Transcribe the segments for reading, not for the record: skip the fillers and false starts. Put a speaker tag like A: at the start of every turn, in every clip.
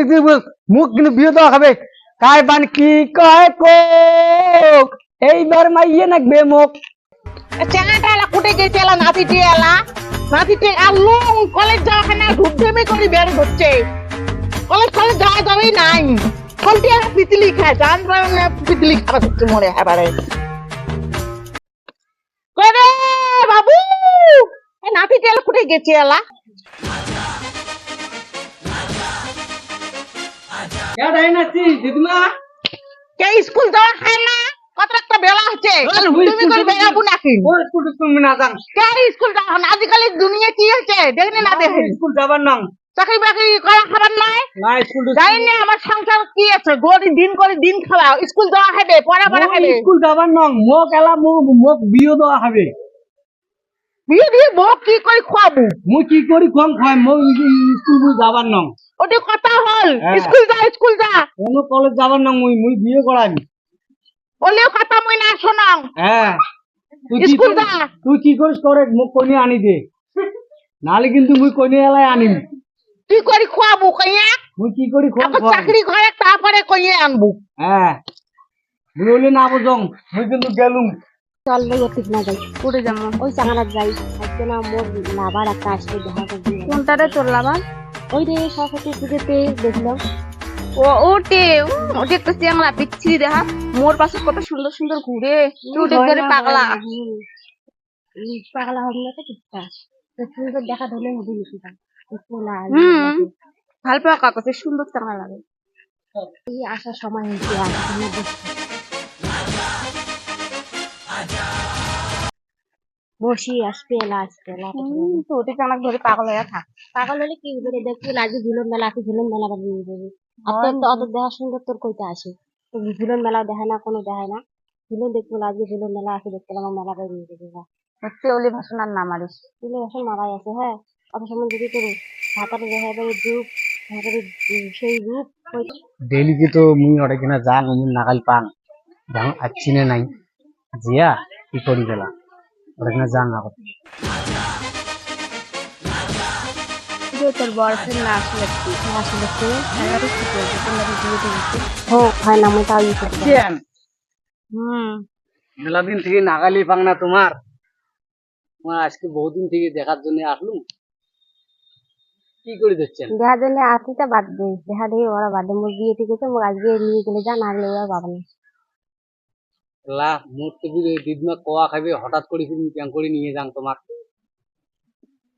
A: বিয়ে দিব মুখ কিন্তু বিয়ে দেওয়া খাবে কায় বান কি কয় কোক এইবার মাইয়ে নাকবে মুখ
B: চেঙ্গাটা এলা কুটে গেছে এলা নাতিটি এলা নাতিটি আলু কলেজ যাওয়া খানা ঢুকঢুমি করে বের হচ্ছে কলেজ যাওয়া যাবেই নাই কলটি আর পিতলি খায় জান না পিতলি খাওয়া হচ্ছে মরে এবারে করে বাবু এই নাতিটি এলা কুটে গেছে এলা
A: দিদিমা
B: কে স্কুল যাওয়া খায় না কত একটা বেলা হচ্ছে তুমি করে বেরাবো নাকি
A: তুমি না জান
B: কে স্কুল যাওয়া না আজকাল দুনিয়া কি হচ্ছে দেখনি না দেখেন
A: স্কুল যাবার নাম
B: চাকরি বাকরি করা খাবার নয়
A: না স্কুল
B: জানি না আমার সংসার কি আছে দিন করে দিন খাওয়া স্কুল যাওয়া হবে পড়া হবে
A: স্কুল যাবার নাম মোক এলা মোক বিয়ে দেওয়া হবে
B: বিয়ে দিয়ে বউ কি করে খাবো
A: মুই কি করি কম খাই মোক স্কুল যাবার নাম
B: ওটা কথা হল
A: হ্যাঁ।
B: স্কুল যা
A: কোন কলেজ যাবার নাম মুই বিয়ে করাবি
B: ওলেও কথা মই না শোনাও
A: হ্যাঁ
B: স্কুল যা
A: তুই কি করিস করে মোক কইনে আনি দে নালে কিন্তু মুই কইনে এলাই আনিম
B: কি করে খাবো কইয়া
A: মুই কি করি কম
B: এখন চাকরি করে তারপরে কইয়া আনবো
A: হ্যাঁ মুই হইলে না বুঝং মুই কিন্তু গেলুম
C: চল ভাই ঠিক না যাই উড়ে যাবো ওই চাঙাটা যাই আজকে না মোর লাভার একটা আসবে দেখা করবি
D: কোনটারে তোর লাভার
C: ওই রে সরস্বতী পুজোতে দেখলাম
D: ওটে একটা চেংলা বিচ্ছিরি দেখা মোর পাশে কত সুন্দর সুন্দর ঘুরে তুই করে পাগলা
C: পাগলা হবে না তো কিচ্ছা সুন্দর দেখা ধরলে হবে নাকি
D: ভাল পাওয়া কাছে সুন্দর চেংলা লাগে
C: এই আসার সময় হয়েছে আর বসি আসবে এলা আসবে
D: তো ওটি চানাক ধরে পাগল হয়ে থাক
C: পাগল হলে কি করে দেখবি আজকে ঝুলন মেলা আছে ঝুলন মেলা বাড়ি নিয়ে যাবে আপনার তো অত দেখা সুন্দর তোর কইতে আসে তো ঝুলন মেলা দেখায় না কোনো দেখায় না ঝুলন দেখবো আজকে ঝুলন মেলা আছে দেখতে আমার মেলা বাড়ি নিয়ে যাবে
D: হচ্ছে ওলি ভাষণ আর না মারিস
C: তুলে এখন মারাই আছে হ্যাঁ অত সময় যদি তোর ভাতারে দেখা যাবে রূপ ভাতারে সেই রূপ
A: ডেলি কি তো মুই অরে কিনা যাং মুই নাগাল পাং যাং আচ্ছি না নাই জিয়া কি করি গেলা অরে কিনা যাং আগত
D: তোর বয়ফ্রেন্ড না আসলে কি
C: আসলে তো
D: এগারো কি করবি তোমরা বিয়ে দিয়েছি
C: ও হয় না আমি তাও করতে
A: কেন
D: হুম
A: মেলা দিন থেকে নাগালি পাং না তোমার আজকে বহুদিন থেকে দেখার জন্য আসলুম কি করে দিচ্ছেন
C: দেখা জন্য আসিটা বাদ দে দেখা দেখি ওরা বাদ দে মোর বিয়ে ঠিক আছে মোর আজকে নিয়ে গেলে যা না গেলে ওরা বাবা না
A: লা মোর তো দিদমা কোয়া খাবে হঠাৎ করে তুমি ক্যাং করে নিয়ে যান তোমার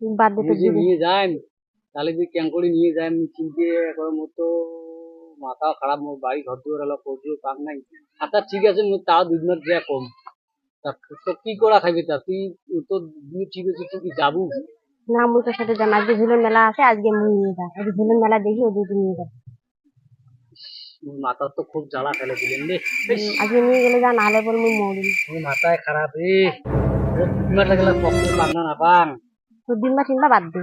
C: বাদ দে তো
A: নিয়ে যাই তাহলে যদি ক্যাং করে নিয়ে যাই আমি চিনতে একবার মোর তো মাথা খারাপ মোর বাড়ি ঘর দুয়ার হলো পড়ছিল কাম নাই আচ্ছা ঠিক আছে মোর তাও দিদমার যা কম তা তো কি করা খাবি তা তুই তো ঠিক আছে তুই কি যাবো
C: না মুই তোর সাথে জানা আজকে ঝুলন মেলা আছে আজকে মুই নিয়ে যা আজকে ঝুলন মেলা দেখি ওদের নিয়ে যা
A: মোর মাথা তো খুব জ্বালা ফেলে দিলেন রে
C: আজকে নিয়ে গেলে যা নাহলে বল মুই মরি
A: মোর মাথায় খারাপ রে তোর দিদমার লাগলে পক্ষে পাং না পাং
C: তোর দিন বা তিনবার বাদ দে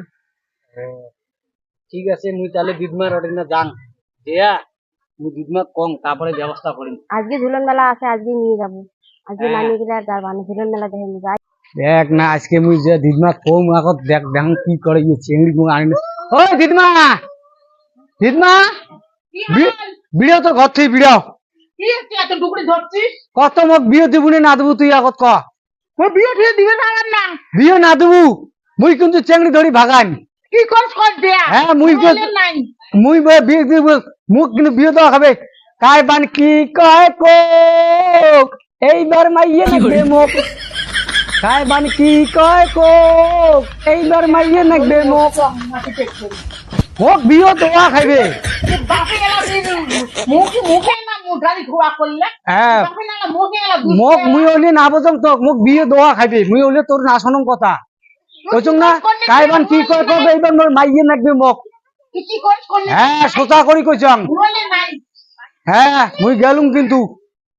A: ঠিক আছে মুই তাহলে দিদমার ওটা না যাং দেয়া মুই দিদমা কম তারপরে ব্যবস্থা করিম
C: আজকে ঝুলন মেলা আছে আজকে নিয়ে যাবো আজকে না নিয়ে গেলে আর যাবা না ঝুলন মেলা দেখে নিয়ে যাই
A: দেখ না আজকে মুই যে দিদমা কম আগত দেখ দেখ কি করে গিয়ে চিংড়ি মুখ আনি ওই দিদমা দিদমা বিড়াও তো ঘর থেকে বিড়াও
B: কি হচ্ছে এত টুকরি ধরছিস
A: কত মোক বিয়ে দিব না দেবো তুই আগত ক
B: ওই বিয়ে ঠিক দিবে না আমার না
A: বিয়ে না দেবো মুই কিন্তু চেংড়ি ধরি ভাগান
B: কি করছ কর দেয়া
A: হ্যাঁ মুই
B: নাই
A: মুই বিয়ে দিব মুখ কিন্তু বিয়ে দেওয়া খাবে কায় বান কি কয় কোক এইবার মাইয়ে নাকবে মুখ কায় বান কি কয় কোক এইবার মাইয়ে নাকবে মুখ মোক বিয়ে দেওয়া খাইবে
B: বাপে এলা মুখে না মুখারি খোয়া করলে
A: হ্যাঁ
B: বাপে না মুখে এলা
A: মোক মুই হলে না বুঝং তো মোক বিয়ে দেওয়া খাইবে মুই হলে তোর না শোনম কথা কইছং না কায় বান কি কয় কোক এইবার মোর মাইয়ে নাকবে মুখ
B: কি করছ করলে
A: হ্যাঁ সোজা করি কইছং
B: বলে নাই
A: হ্যাঁ মুই গেলুম কিন্তু